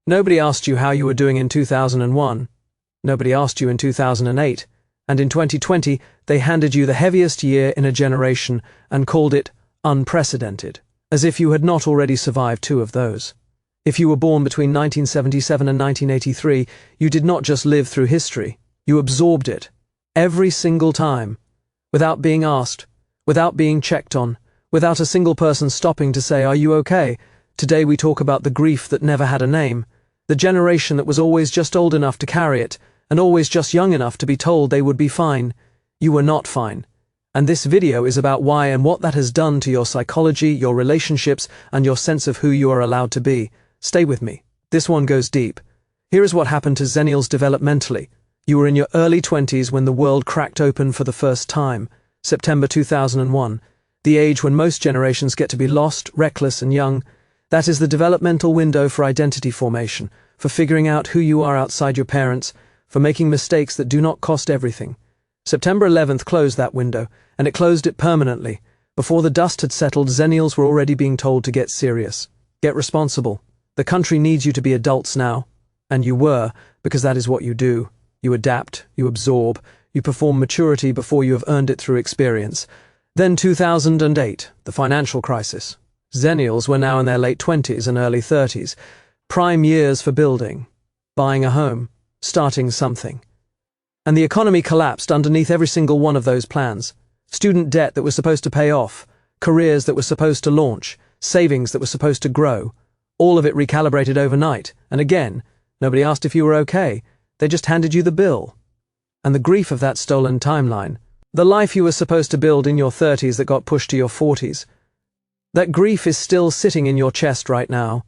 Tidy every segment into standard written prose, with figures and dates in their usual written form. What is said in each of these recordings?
Nobody asked you how you were doing in 2001. Nobody asked you in 2008. And in 2020, they handed you the heaviest year in a generation and called it unprecedented, as if you had not already survived two of those. If you were born between 1977 and 1983, you did not just live through history, you absorbed it, every single time, without being asked, without being checked on, without a single person stopping to say, "Are you okay?" Today we talk about the grief that never had a name, the generation that was always just old enough to carry it, and always just young enough to be told they would be fine. You were not fine. And this video is about why and what that has done to your psychology, your relationships, and your sense of who you are allowed to be. Stay with me. This one goes deep. Here is what happened to Xennials developmentally. You were in your early 20s when the world cracked open for the first time, September 2001, the age when most generations get to be lost, reckless, and young. That is the developmental window for identity formation, for figuring out who you are outside your parents, for making mistakes that do not cost everything. September 11th closed that window, and it closed it permanently. Before the dust had settled, Xennials were already being told to get serious. Get responsible. The country needs you to be adults now. And you were, because that is what you do. You adapt, you absorb, you perform maturity before you have earned it through experience. Then 2008, the financial crisis. Xennials were now in their late 20s and early 30s, prime years for building, buying a home, starting something. And the economy collapsed underneath every single one of those plans. Student debt that was supposed to pay off, careers that were supposed to launch, savings that were supposed to grow, all of it recalibrated overnight. And again, nobody asked if you were okay, they just handed you the bill. And the grief of that stolen timeline, the life you were supposed to build in your 30s that got pushed to your 40s, that grief is still sitting in your chest right now,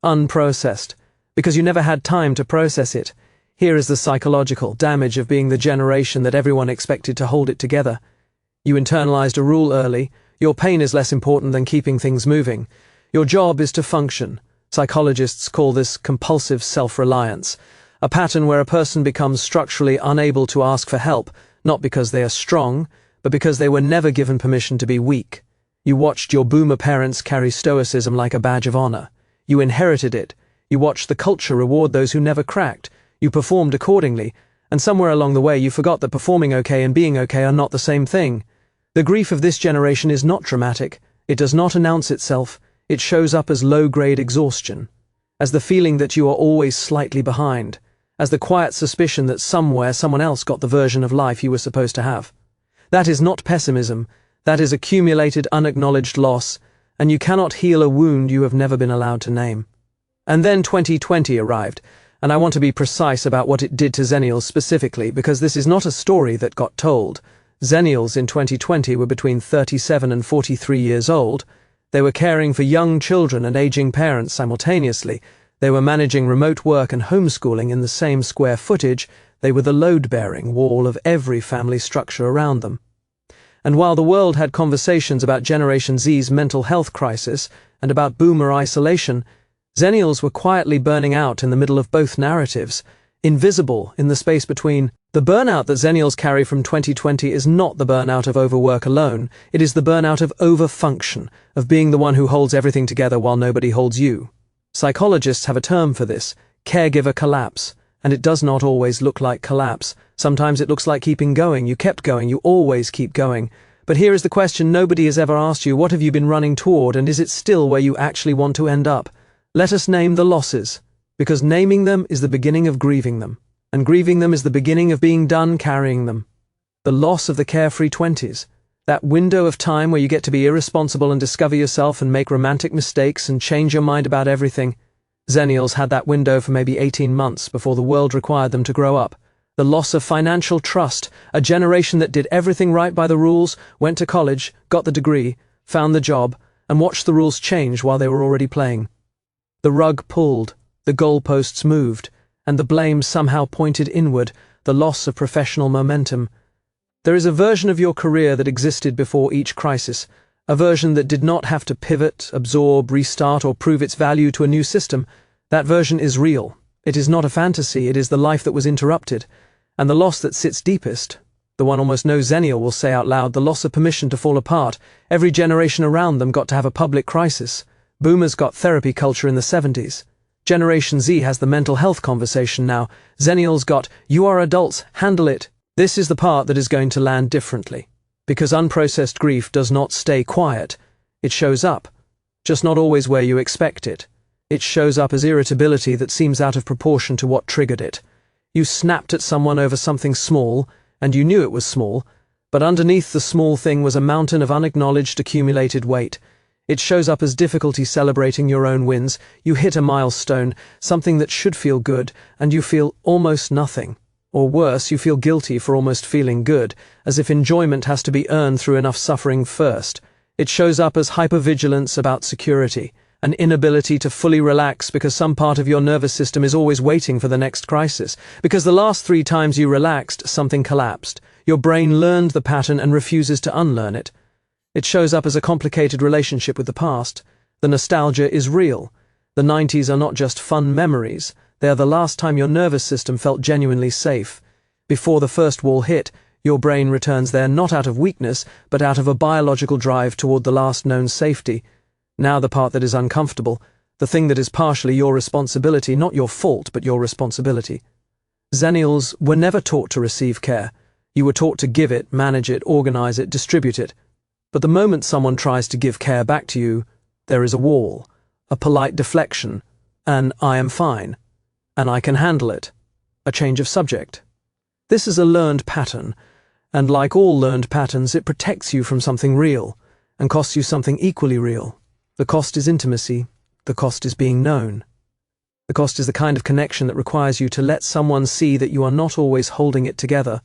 unprocessed, because you never had time to process it. Here is the psychological damage of being the generation that everyone expected to hold it together. You internalized a rule early. Your pain is less important than keeping things moving. Your job is to function. Psychologists call this compulsive self-reliance, a pattern where a person becomes structurally unable to ask for help, not because they are strong, but because they were never given permission to be weak. You watched your boomer parents carry stoicism like a badge of honor. You inherited it. You watched the culture reward those who never cracked. You performed accordingly, and somewhere along the way you forgot that performing okay and being okay are not the same thing. The grief of this generation is not dramatic. It does not announce itself. It shows up as low-grade exhaustion, as the feeling that you are always slightly behind, as the quiet suspicion that somewhere someone else got the version of life you were supposed to have. That is not pessimism. That is accumulated, unacknowledged loss, and you cannot heal a wound you have never been allowed to name. And then 2020 arrived, and I want to be precise about what it did to Xennials specifically, because this is not a story that got told. Xennials in 2020 were between 37 and 43 years old. They were caring for young children and aging parents simultaneously. They were managing remote work and homeschooling in the same square footage. They were the load-bearing wall of every family structure around them. And while the world had conversations about Generation Z's mental health crisis and about boomer isolation, Xennials were quietly burning out in the middle of both narratives, invisible in the space between. The burnout that Xennials carry from 2020 is not the burnout of overwork alone. It is the burnout of overfunction, of being the one who holds everything together while nobody holds you. Psychologists have a term for this, caregiver collapse, and it does not always look like collapse. Sometimes it looks like keeping going. You kept going. You always keep going. But here is the question nobody has ever asked you: what have you been running toward, and is it still where you actually want to end up? Let us name the losses, because naming them is the beginning of grieving them, and grieving them is the beginning of being done carrying them. The loss of the carefree 20s, that window of time where you get to be irresponsible and discover yourself and make romantic mistakes and change your mind about everything. Xennials had that window for maybe 18 months before the world required them to grow up. The loss of financial trust, a generation that did everything right by the rules, went to college, got the degree, found the job, and watched the rules change while they were already playing. The rug pulled, the goalposts moved, and the blame somehow pointed inward, the loss of professional momentum. There is a version of your career that existed before each crisis, a version that did not have to pivot, absorb, restart, or prove its value to a new system. That version is real. It is not a fantasy, it is the life that was interrupted. And the loss that sits deepest, the one almost no Xennial will say out loud, the loss of permission to fall apart. Every generation around them got to have a public crisis. Boomers got therapy culture in the 70s. Generation Z has the mental health conversation now. Xennials got, "You are adults, handle it." This is the part that is going to land differently. Because unprocessed grief does not stay quiet. It shows up, just not always where you expect it. It shows up as irritability that seems out of proportion to what triggered it. You snapped at someone over something small, and you knew it was small, but underneath the small thing was a mountain of unacknowledged accumulated weight. It shows up as difficulty celebrating your own wins. You hit a milestone, something that should feel good, and you feel almost nothing. Or worse, you feel guilty for almost feeling good, as if enjoyment has to be earned through enough suffering first. It shows up as hypervigilance about security, an inability to fully relax because some part of your nervous system is always waiting for the next crisis. Because the last 3 times you relaxed, something collapsed. Your brain learned the pattern and refuses to unlearn it. It shows up as a complicated relationship with the past. The nostalgia is real. The 90s are not just fun memories. They are the last time your nervous system felt genuinely safe. Before the first wall hit, your brain returns there not out of weakness, but out of a biological drive toward the last known safety. Now the part that is uncomfortable, the thing that is partially your responsibility, not your fault, but your responsibility. Xennials were never taught to receive care. You were taught to give it, manage it, organize it, distribute it. But the moment someone tries to give care back to you, there is a wall, a polite deflection, an "I am fine," and "I can handle it," a change of subject. This is a learned pattern, and like all learned patterns, it protects you from something real, and costs you something equally real. The cost is intimacy. The cost is being known. The cost is the kind of connection that requires you to let someone see that you are not always holding it together.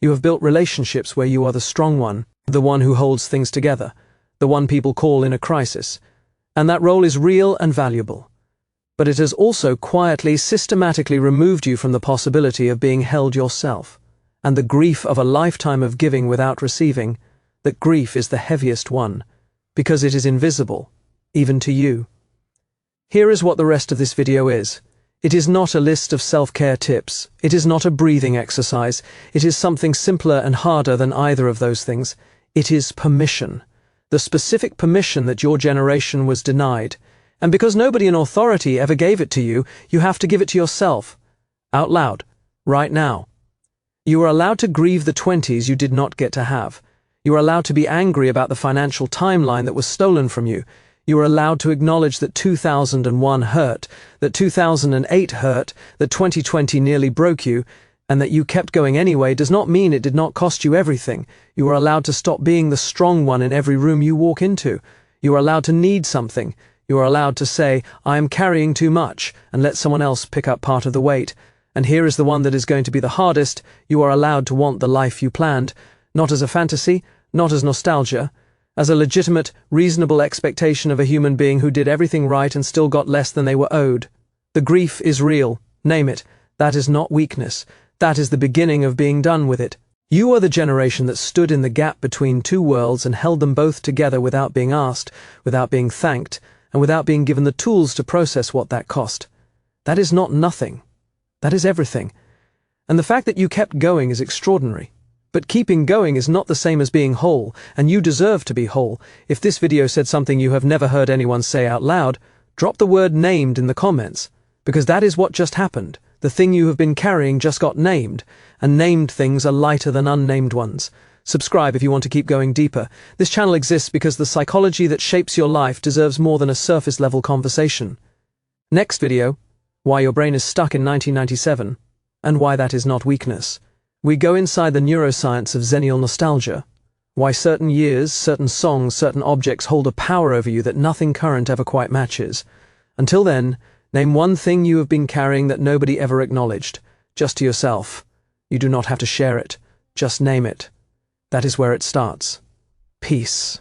You have built relationships where you are the strong one, the one who holds things together, the one people call in a crisis. And that role is real and valuable. But it has also quietly, systematically removed you from the possibility of being held yourself, and the grief of a lifetime of giving without receiving. That grief is the heaviest one, because it is invisible, even to you. Here is what the rest of this video is. It is not a list of self-care tips. It is not a breathing exercise. It is something simpler and harder than either of those things. It is permission. The specific permission that your generation was denied. And because nobody in authority ever gave it to you, you have to give it to yourself. Out loud. Right now. You are allowed to grieve the 20s you did not get to have. You are allowed to be angry about the financial timeline that was stolen from you. You are allowed to acknowledge that 2001 hurt, that 2008 hurt, that 2020 nearly broke you, and that you kept going anyway does not mean it did not cost you everything. You are allowed to stop being the strong one in every room you walk into. You are allowed to need something. You are allowed to say, "I am carrying too much," and let someone else pick up part of the weight. And here is the one that is going to be the hardest. You are allowed to want the life you planned, not as a fantasy, not as nostalgia, as a legitimate, reasonable expectation of a human being who did everything right and still got less than they were owed. The grief is real. Name it. That is not weakness. That is the beginning of being done with it. You are the generation that stood in the gap between two worlds and held them both together without being asked, without being thanked, and without being given the tools to process what that cost. That is not nothing. That is everything. And the fact that you kept going is extraordinary. But keeping going is not the same as being whole, and you deserve to be whole. If this video said something you have never heard anyone say out loud, drop the word "named" in the comments, because that is what just happened. The thing you have been carrying just got named, and named things are lighter than unnamed ones. Subscribe if you want to keep going deeper. This channel exists because the psychology that shapes your life deserves more than a surface-level conversation. Next video, why your brain is stuck in 1997, and why that is not weakness. We go inside the neuroscience of Xennial nostalgia, why certain years, certain songs, certain objects hold a power over you that nothing current ever quite matches. Until then, name one thing you have been carrying that nobody ever acknowledged, just to yourself. You do not have to share it, just name it. That is where it starts. Peace.